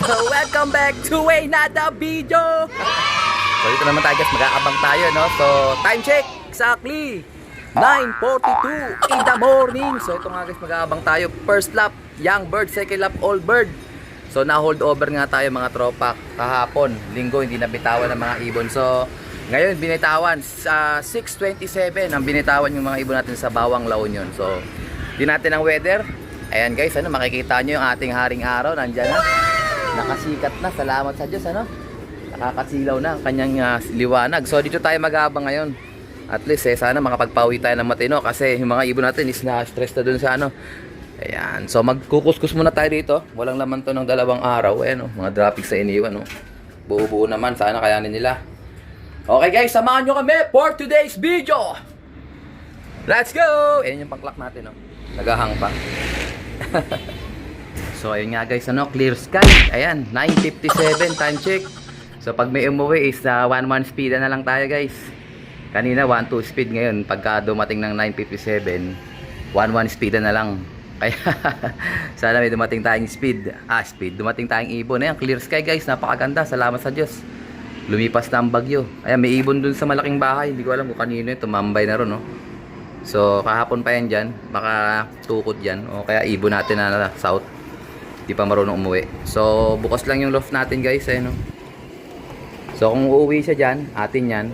Welcome back to another video. So dito naman tayo guys, mag-aabang tayo no. So time check, exactly 9:42 in the morning. So ito nga guys, mag-aabang tayo. First lap, young bird, second lap, old bird. So na-hold over nga tayo mga tropa kahapon. Linggo hindi nabitawan ng mga ibon. So ngayon binitawan sa 6:27 ang binitawan yung mga ibon natin sa Bawang La Union. So di natin ang weather. Ayan guys, ano, makikita nyo yung ating haring araw. Nandyan na, nakasikat na, salamat sa Diyos, ano, nakakasilaw na ang kanyang liwanag. So dito tayo mag-aabang ngayon. At least sana makapagpawi tayo ng matino. Kasi yung mga ibon natin is na-stress na dun sa ano. Ayan, so magkukuskus muna tayo dito. Walang laman to ng 2 araw. Ayan, mga droppings sa iniwan, no. Buo-buo naman, sana kayanin nila. Okay guys, samahan nyo kami for today's video. Let's go! Ayan yung pang-clock natin, no. Nagahang pa. So ayun nga guys, ano, clear sky. Ayan, 9:57 time check. So pag may umuwi is 1-1 speed na lang tayo guys. Kanina 1-2 speed, ngayon pagka dumating ng 9:57 1-1 speed na lang. Kaya sana may dumating tayong speed. Dumating tayong ibon. Ayan, clear sky guys, napakaganda, salamat sa Diyos. Lumipas na ang bagyo. Ayan, may ibon dun sa malaking bahay. Hindi ko alam kung kanino yun, tumambay na ron, no. So kahapon pa yan dyan, baka tukod dyan, o kaya ibon natin na south, di pa marunong umuwi. So bukas lang yung loft natin guys, eh, no? So kung uuwi siya dyan, atin yan.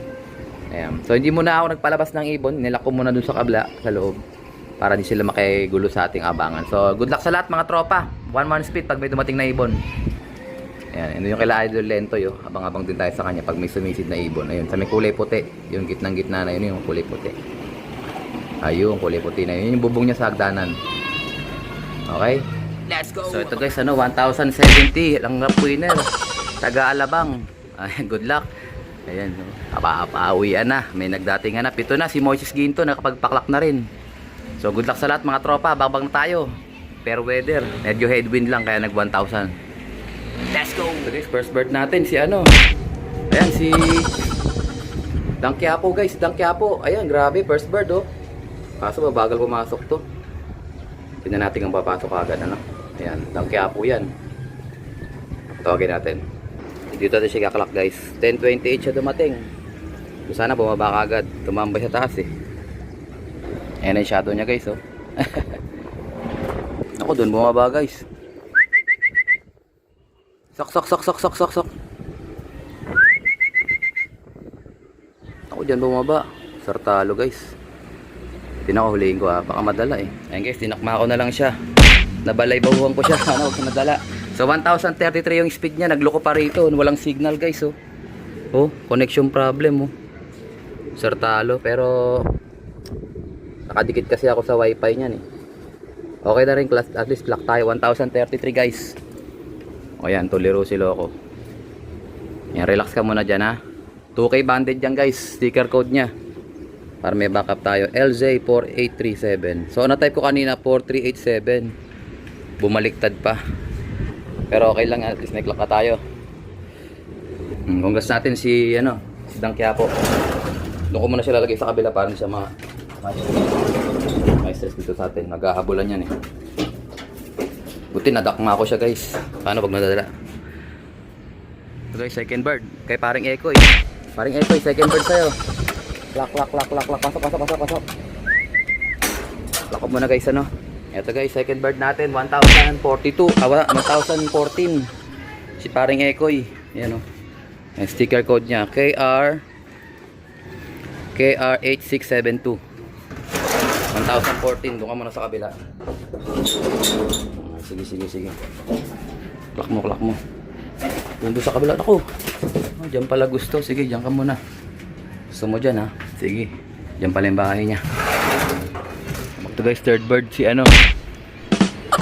Ayan. So hindi muna ako nagpalabas ng ibon, nilak ko muna dun sa kabla, sa loob, para di sila makigulo sa ating abangan. So good luck sa lahat mga tropa. 1-1 speed pag may dumating na ibon. Ayan, ito yung kila Idol Lento yo. Abang-abang din tayo sa kanya pag may sumisid na ibon. Ayun, sa may kulay puti, yung gitnang-gitna na yun, yung kulay puti. Ayun, kulay puti na yun. Yung bubong niya sa hagdanan. Okay? Let's go! So ito guys, ano, 1,070. Lang rap winner. Taga-Alabang. Ayan, good luck. Ayan, no. Pauwian na. May nagdatingan na. Pito na, si Moises Ginto nakapagpaklak na rin. So good luck sa lahat mga tropa. Babang na tayo. Fair weather. Medyo headwind lang kaya nag 1,000. Let's go! So guys, first bird natin si ano. Ayan, si Dang Quiapo guys. Dang Quiapo. Ayan, grabe. First bird, oh. Kaso mabagal pumasok to. Tingnan natin ang papasok agad, ano. Ayan, Dang Quiapo yan. Tawagin natin. Dito natin siya kaklak guys. 10:28 siya dumating. So, sana bumaba ka agad. Tumambay sa taas eh. Ayan ang shadow niya guys, oh. Ako dun bumaba guys. Sok. Ako dyan bumaba. Sartalo guys. Pinakahulihin ko baka madala eh. Ayan guys, tinakma ko na lang siya. Nabalay-bahuhan ko siya. Sana huwag siya nadala. So 1,033 yung speed niya. Nagloko pa rito. Walang signal guys, oh. Oh, connection problem, oh. Sartalo. Pero nakadikit kasi ako sa wifi niyan eh. Okay na rin, at least clock tayo. 1,033 guys. O yan, tuliro si Loco. Yan, relax ka muna dyan, ha. 2K banded yan guys. Sticker code niya. Para may backup tayo. LJ4837. So na-type ko kanina 4387. Bumaliktad pa. Pero okay lang, at least may clock na tayo. Congrats natin si ano, si Dang Quiapo. Doon ko muna siya lalagay sa kabila para hindi siya may stress dito sa atin. Naghahabulan yan eh. Buti nadakma ako siya guys. Paano pag nadala? So guys, second bird. Kay paring Ekoy. Paring Ekoy, second bird sa'yo. Lak. Pasok. Lock up muna guys, ano. Ito guys, second bird natin, 1,042. 1,014. Si paring Ekoy. Yan, oh. Yung sticker code niya, KR8672. 1,014. Doon ka muna sa kabila. Sige. Klak mo. Doon sa kabila. Ako. Oh, dyan pala gusto. Sige, dyan ka muna. Gusto mo dyan, ha? Sige. Dyan pala yung bahay niya. Ito guys, third bird si ano.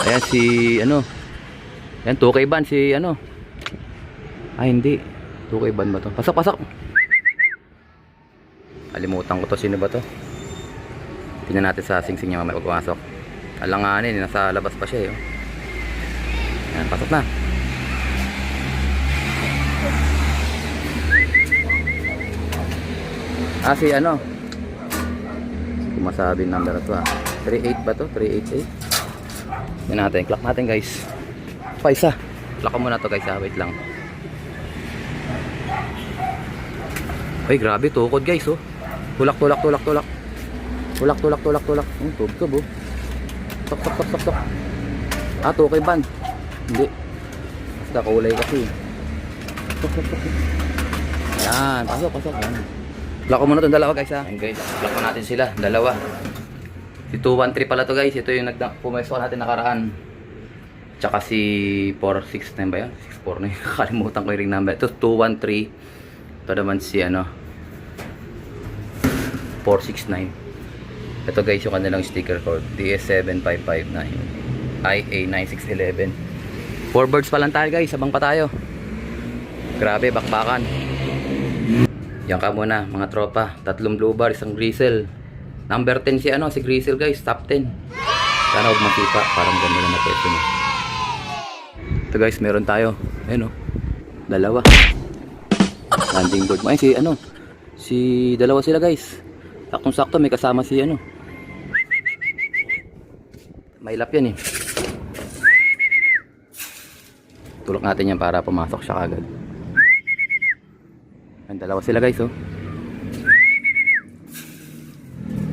Ayan si ano. Ayan, 2K ban si ano. Ay, hindi. 2K ban ba to? Pasok. Kalimutan ko to. Sino ba to? Tingnan natin sa singsing niya mamaya pagpasok. Alanganin, nasa labas pa siya, eh. Ayan, pasok na. Si ano, kung masabi number na to, 38 ba to? 388. Yan natin, clock natin guys. Pa isa. Clock ko muna to guys ha. Wait lang. Ay grabe tukod guys oh. Tulak. Tulak. Tubkab oh. Sok. Ah, tukay ban. Hindi. Basta kulay kasi. Sok. Yan, pasok. Yan. Lock ko muna itong dalawa guys ha. Ayan guys, lock ko natin sila, dalawa. Si 213 pala to guys, ito yung pumesto natin nakaraan. Tsaka si 469 ba yan? 64 na yun, nakalimutan ko yung ring number. Ito 213. Ito naman si 469. Ito guys yung kanilang sticker code, DS7559 IA9611. 4 birds pa lang tayo guys, sabang pa tayo. Grabe, bakbakan. Yan ka muna mga tropa. 3 blue bar, 1 grisel. Number 10 si si grisel guys, top 10. Sana huwag makipa, parang ganda na pwesto niya. Ito guys, meron tayo. Ayun dalawa. Landing board mo. Ay si dalawa sila guys. Saktong sakto may kasama si Mailap yan eh. Tulok natin yan para pumasok siya kagad. Ang dalawa sila guys oh.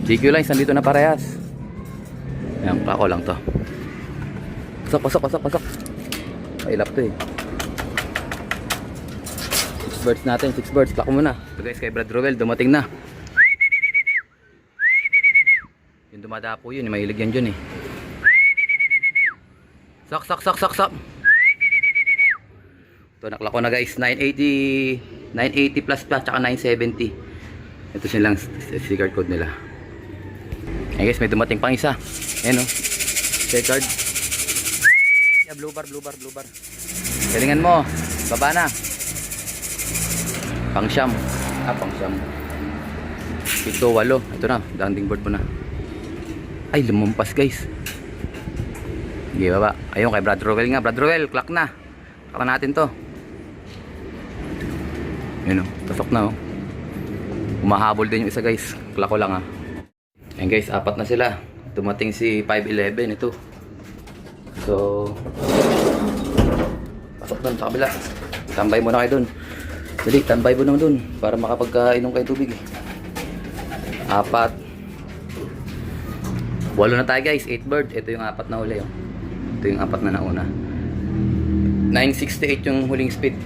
GQ lines nandito na parehas. Ayan, kako lang to. Pasok. Mailap to eh. 6 birds natin, 6 birds. Kako muna. Ito guys, kay Brad Roel, dumating na. Yung dumadapo yun, mahilig yan dyan eh. Sak. Ito, naklako na guys, 980 plus tsaka 970. Ito silang sticker code nila. Ayan guys, may dumating pang isa. Ayan sticker card. Yeah, blue bar. Galingan mo, baba na. Pang siyam. Ito 8. Ito na, landing board mo na. Ay, lumumpas guys. Sige, baba. Ayun kay Brad Roel nga. Brad Roel, clock na. Clock natin to. Yun pasok na Umahabol din yung isa guys. Clock ko lang Ayan guys, 4 na sila. Dumating si 511 ito. So pasok doon sa kabila. Tambay muna kayo doon. Dali, tambay mo naman doon para makapagkainom kayo tubig 4. 8 na tayo guys, 8 bird. Ito yung 4 na huli Ito yung 4 na nauna. 968 yung huling speed.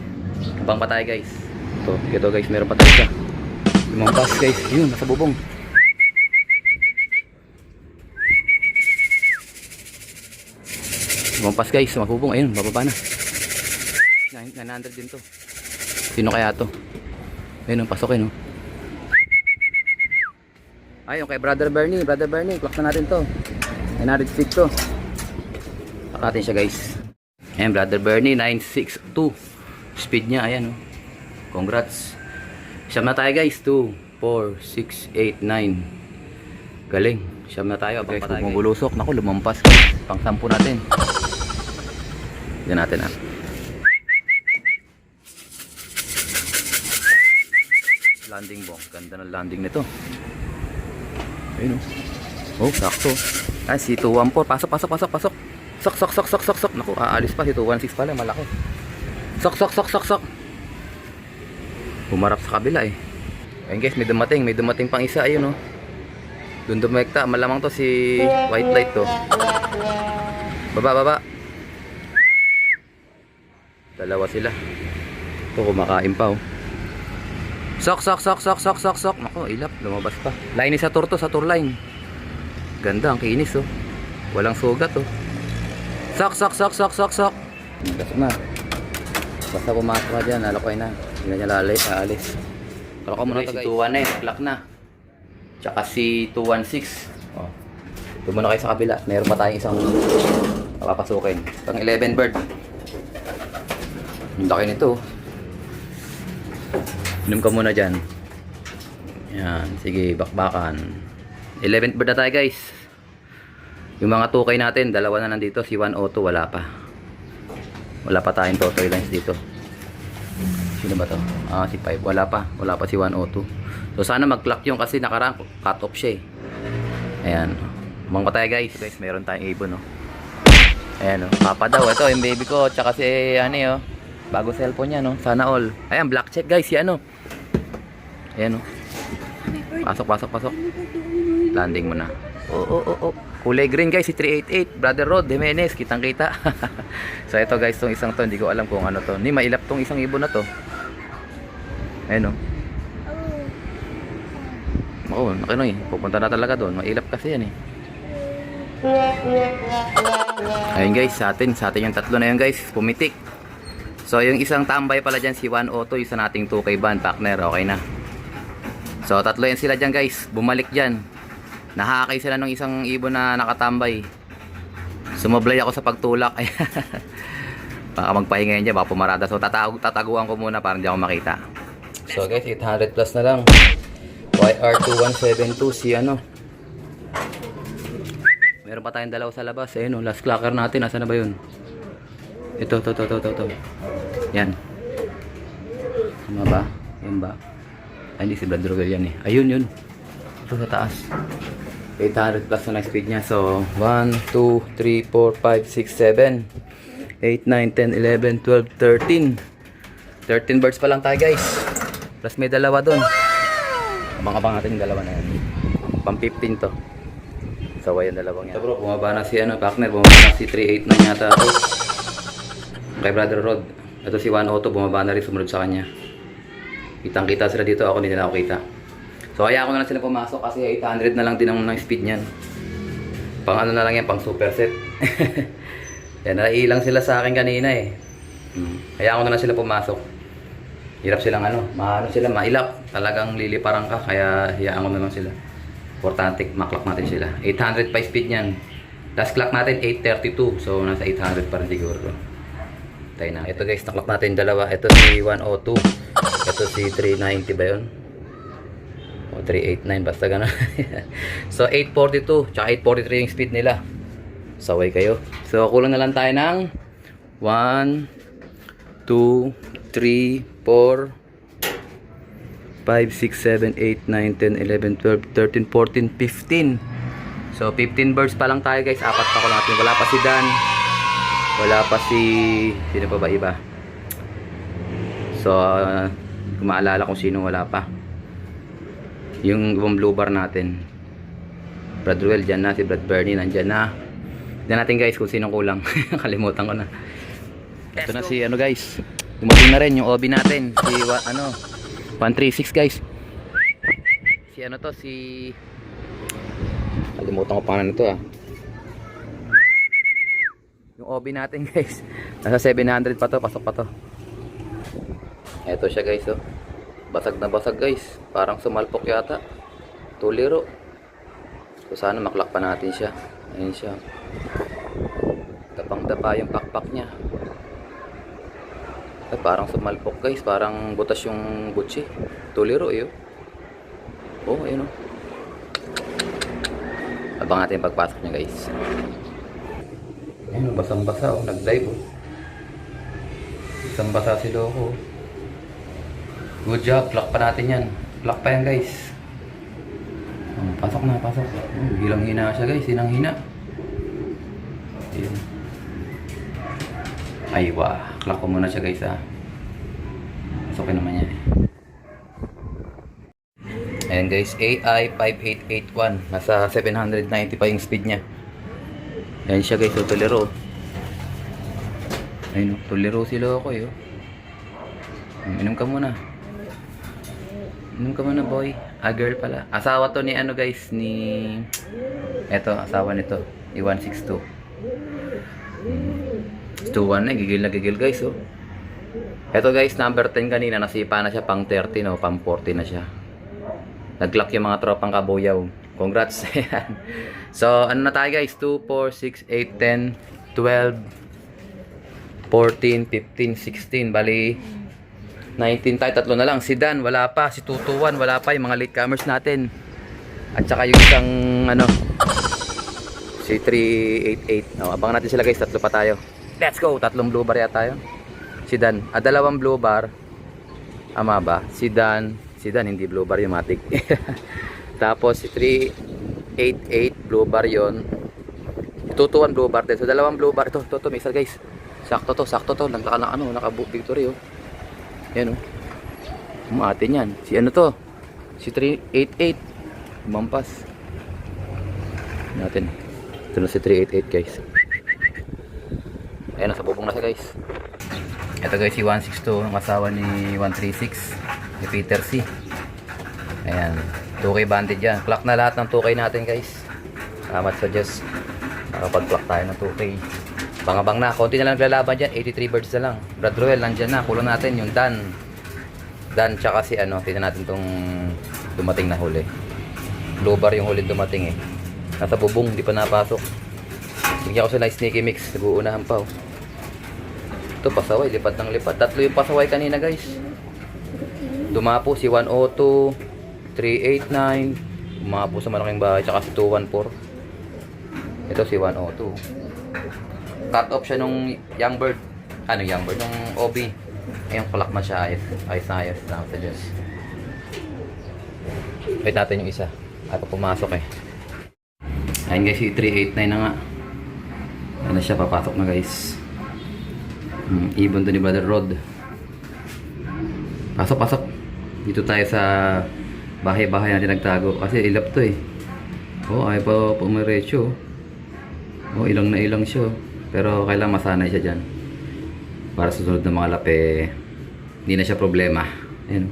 Abang pa tayo guys. Ito guys, meron pa tayo siya. Lumampas guys, yun, nasa bubong. Lumampas guys, sa bubong, ayun, bababa na. 900 din to. Sino kaya to? Ayun, pasok Ayun, kay Brother Bernie, clock na natin to. 900 speed to. Clock natin siya guys. Ayan, Brother Bernie, 962. Speed niya, ayan Congrats. Siyam na tayo guys. 2, 4, 6, 8, 9. Galing. Siyam na tayo. Guys, bumubulusok. Naku, lumampas guys. Pang 10 natin. Yan natin Landing bong. Ganda ng landing nito. Ayun sakto. Ay, si 214. Pasok. Sok. Naku, aalis pa. Si 216 pala. Malaki. Sok. Humarap sa kabila Ayun guys, may dumating pang isa ayun Doon dumekta, malamang to si white light to. Baba. Dalawa sila. Ito kumakain pa Sok. Naku, ilap, lumabas pa. Line sa tour line. Ganda, ang kinis Walang sugat Sok. Pasok na. Basta pumasok ka dyan, alakoy na. Hindi na niya aalis. Kala ko muna si 219, clock na. Tsaka si 216. Doon muna kayo sa kabila. Meron pa tayong isang papapasukin. Pang 11 bird. Yung laki nito. Inom ka muna dyan. Yan, sige, bakbakan. 11th bird na tayo guys. Yung mga tukay natin, dalawa na nandito. Si 102 wala pa. Wala pa tayong totoy lines dito. Sino ba to? Si 5. Wala pa si 102. So sana mag-clock yung kasi nakarang cut off siya Ayan. Umang pa tayo guys. Guys, meron tayong ibon Ayan o, papa daw. Ito yung baby ko, tsaka si ano bago cellphone niya, no? Sana all. Ayan, black check guys, si ano. Ayan o. Pasok, pasok, pasok. Landing mo na. Oo. Kulay green guys, si 388. Brother Rod Jimenez, kitang kita. So ito guys, tong isang to, hindi ko alam kung ano to. Ni mailap tong isang ibon na to. Ayan o. Oo, nakinoy. Pupunta na talaga doon. Mailap kasi yan eh. Ayun guys, sa atin yung tatlo na yun guys, pumitik. So yung isang tambay pala dyan, si 102, isa nating 2K band partner, okay na. So tatlo yan sila dyan guys, bumalik dyan. Nahakay sila ng isang ibon na nakatambay. Sumablay ako sa pagtulak. Baka magpahinga yan dyan, baka pumarada. So tataguan ko muna para hindi ako makita. So guys, 800 plus na lang. YR2172 si ano. Meron pa tayong dalawa sa labas. Ayun o, last clocker natin. Asa na ba yun? Ito. Yan. Tama ba? Yan ba? Ay, hindi si Brad Rogel yan eh. Ayun yun. Ito sa taas. 800 plus na speed niya. So, 1, 2, 3, 4, 5, 6, 7, 8, 9, 10, 11, 12, 13. 13 birds pa lang tayo guys. Plus may dalawa dun. Abang-abang natin yung dalawa na yan. Pang 15 to. Saway yung dalawang yan. Ito bro, bumaba na si partner. Bumaba na si 38 na yata ito. Kay Brother Rod. Ito si 102, bumaba na rin, sumunod sa kanya. Kitang kita sila dito, ako hindi nila ako kita. So kaya ako na lang sila pumasok kasi 800 na lang din ang speed niyan. Pang ano na lang yan, pang super set. Yan, nailang sila sa akin kanina eh. Kaya ako na lang sila pumasok. Hirap silang maano sila, mailap. Talagang liliparan ka, kaya hiyaan ko na lang sila. Importante, maklock natin sila. 800 pa speed niyan. Last clock natin 832, so nasa 800 pa rin siguro. Tayo na. Ito guys, naklock natin dalawa. Ito si 102. Ito si 390 ba yun? O 389, basta gano'n. So 842, tsaka 843 yung speed nila. Saway kayo. So kulang na lang tayo ng 1, 2, 3, 4, 5, 6, 7, 8, 9, 10, 11, 12, 13, 14, 15. So 15 birds pa lang tayo guys. Apat pa ko natin. Wala pa si Dan. Wala pa si... Sino pa ba iba? So kung maalala kung sino wala pa. Yung ibang blue bar natin. Brad Ruel dyan na. Si Brad Bernie nandyan na. Tignan natin guys kung sino kulang. Kalimutan ko na. Ito na si guys. Dumating na rin yung OB natin. Si 136 guys. Si si kalimutan ko pangalan nito Yung OB natin guys. Nasa 700 pa to, pasok pa to. Eto siya guys Basag na basag guys. Parang sumalpok yata. Tuliro. So sana maklak pa natin siya. Ayun siya. Tapang-dapa yung pakpak niya. Ay, parang sumalpok guys, parang butas yung butsi. Tuliro yun. Oh, ayun Abang natin pagpasok niya guys. Ayun, basang-basa nag-dive Basang-basa si Loco. Good job, lock pa natin yan. Lock pa yan guys. Pasok na, pasok. Hilang hina siya guys, hinang hina. Ayun. Ay, clock ko muna siya guys Pasukin naman yan Ayan guys, AI 5881. Nasa 790 pa yung speed niya. Ayan siya guys, tuliro. Ayun, tuliro sila ako Inom ka muna. Inom ka muna boy. Girl pala. Asawa to ni guys, ni... Eto, asawa nito. Ni 162. 2-1 na, gigil guys Ito guys, number 10 kanina, nasipa na siya pang 30 pang 40 na siya. Nag-lock yung mga tropang kabuyaw. Congrats. So ano na tayo guys, 2, 4, 6, 8, 10, 12, 14, 15, 16, bali 19 tayo, tatlo na lang. Si Dan wala pa, si 221 wala pa, yung mga latecomers natin. At saka yung isang si 388. Abang natin sila guys, tatlo pa tayo. Let's go! Tatlong blue bar yata tayo. Si Dan. Dalawang blue bar. Ama ba? Si Dan, hindi blue bar yung matic. Tapos si 388 blue bar yon. 221 blue bar din. So dalawang blue bar. Ito, may isa guys. Sakto to. Naka-victory oh. Yan oh. Umatin yan. Si ano to? Si 388. Mampas. Natin. Ito na si 388 guys. Ayan, nasa bubong na siya guys. Ito guys si 162, ang asawa ni 136 ni Peter C. Ayan, 2K banded yan. Clock na lahat ng 2K natin guys. Salamat sa Diyos. Nakapag-clock tayo ng 2K. Bangabang na, konti na lang lalaban dyan. 83 birds na lang. Brad Roel, nandyan na. Kulang natin yung Dan tsaka si ano. Tignan natin tong dumating na huli. Blue bar yung huli dumating eh. Nasa bubong, di pa napasok. Bigyan ko sila sneaky mix. Nag-uunahan pa oh. Ito pasaway, lipat ng lipat. Tatlo yung pasaway kanina guys. Dumapo si 102, 389, dumapo sa malaking bahay, tsaka si 214. Ito si 102. Cut off siya nung young bird. Ano young bird? Nung OB. Ayun, clock na siya. Ayos na ayos. Salamat sa Diyos. Wait natin yung isa. At pumasok eh. Ayun guys, si 389 na nga. Ano siya, papasok na guys. Ibon to ni Brother Rod. Pasok. Dito tayo sa bahay-bahay natin nagtago. Kasi ilap to eh. Oh, ay pa pumiretso. Oh, ilang na ilang siya. Pero kailangan masanay siya dyan. Para susunod na mga lape, hindi na siya problema. Ayan.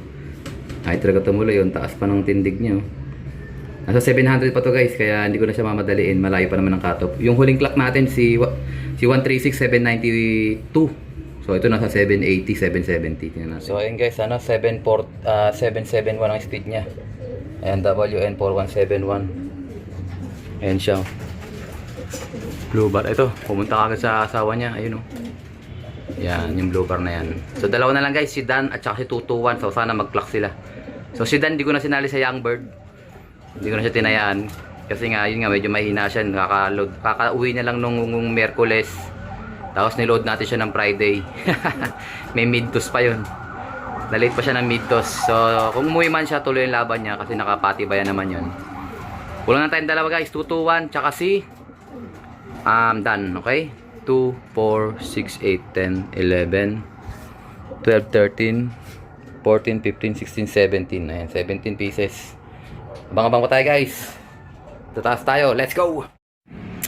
Ay talaga tumuloy yun. Taas pa ng tindig niya. Nasa 700 pa to guys. Kaya hindi ko na siya mamadaliin. Malayo pa naman ang cutoff. Yung huling clock natin si 136, 792. So ito nasa 780, 770. Tingnan natin. So ayun guys, ano 771 ang speed niya. Ayan, WN4171. Ayan siya. Blue bar. Ito, pumunta kagad sa asawa niya. Ayun oh. Yan, yung blue bar na yan. So dalawa na lang guys, si Dan at saka si 221. So sana mag-clock sila. So si Dan, hindi ko na sinali sa young bird. Hindi ko na siya tinayaan. Kasi nga, yun nga, medyo mahina siya. Kakauwi niya lang nung Merkules. Tapos niload natin siya ng Friday. May mid-toss pa yun. Na-late pa siya ng mid-toss. So, kung umuwi man siya, tuloy yung laban niya. Kasi nakapatibayan naman yun. Kulang na tayong dalawa guys. 221, tsaka si Dan, okay? 2, 4, 6, 8, 10, 11, 12, 13, 14, 15, 16, 17. Ayan, 17 pieces. Abang-abang pa tayo guys. Tataas tayo. Let's go!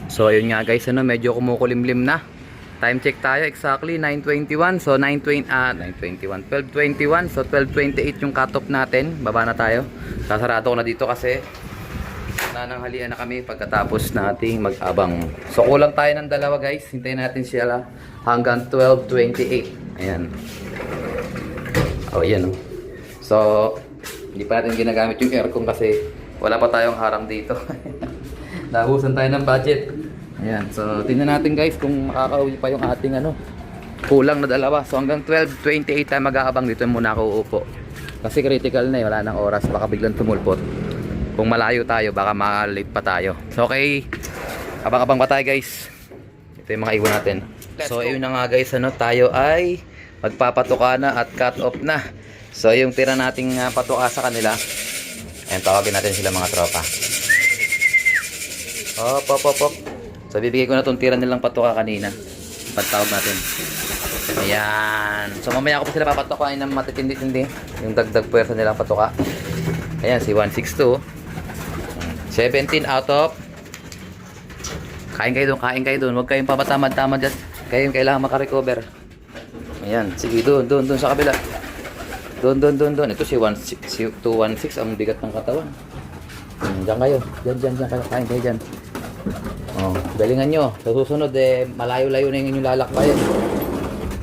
So, ayun nga guys. Ano, medyo kumukulimlim na. Time check tayo, exactly 9:21. So 12:21. So 12:28 yung cutoff natin. Baba na tayo. Sasarado ko na dito kasi nananghalian na kami pagkatapos nating mag-abang. So kulang tayo ng dalawa guys. Hintayin natin sila hanggang 12:28. Ayan. Oh, ayan oh. So hindi pa natin ginagamit yung aircon kasi wala pa tayong harang dito. Nahusan tayo ng budget. Ayan, so tingnan natin guys kung makakauwi pa yung ating ano, kulang na dalawa. So hanggang 12:28 tayo mag-aabang. Dito muna ako uupo kasi critical na eh, wala nang oras, baka biglang tumulpot. Kung malayo tayo baka ma-late pa tayo. So okay, abang-abang pa tayo guys. Ito yung mga iwan natin. So ayun na nga guys, ano, tayo ay magpapatuka na at cut off na. So yung tira nating patuka sa kanila, ayan, tawagin natin sila mga tropa. Op. So bibigay ko na itong tira nilang patuka kanina. Pagtawag natin. Ayan. So mamaya ko pa sila papatukain ng matitindi-tindi. Yung dagdag puwersa nilang patuka. Ayan, si 162. 17 out of. Kain kayo doon. Huwag kayong papatamad-tamad dyan. Kayo yung kailangan makarecover. Ayan. Sige, doon sa kabila. Doon. Ito si 216. Ang bigat ng katawan. Diyan kayo. Diyan kayo. Kain kayo dyan. Oh, galingan nyo. Sa susunod malayo-layo na yung inyong lalakbayan.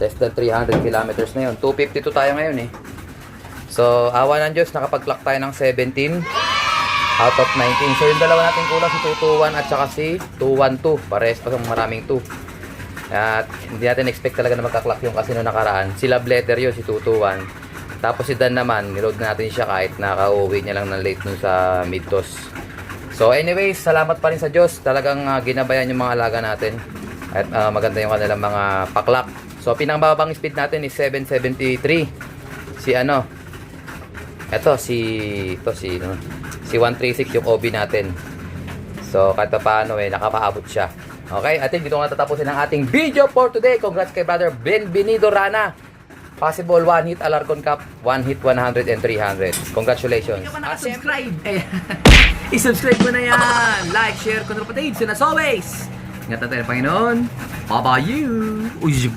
Less than 300 kilometers na yun. 252 tayo ngayon eh. So, awa ng Diyos, nakapag-clock tayo ng 17 out of 19. So, yung dalawa natin kulang, si 221 at saka si 212. Parehas pa sa maraming 2. At hindi natin expect talaga na magka-clock yung kasi noong nakaraan. Si Love Letter yun, si 221. Tapos si Dan naman, niload natin siya kahit nakauwi niya lang ng late nun sa mid-toss. So anyways, salamat pa rin sa Diyos. Talagang ginabayan yung mga alaga natin. At maganda yung kanilang mga paklak. So pinangbabang speed natin is 773. Si 136 yung OB natin. So kahit paano nakapaabot siya. Okay, at dito nga tatapusin ang ating video for today. Congrats kay brother Benvenido Rana. Possible 1 hit Alarcon Cup, 1 hit 100 and 300. Congratulations. Kung ka nakasubscribe, i-subscribe mo na yan. Like, share, kung kapatid. So, as always, ingatan tayo ng Panginoon. Bye-bye you. Uy,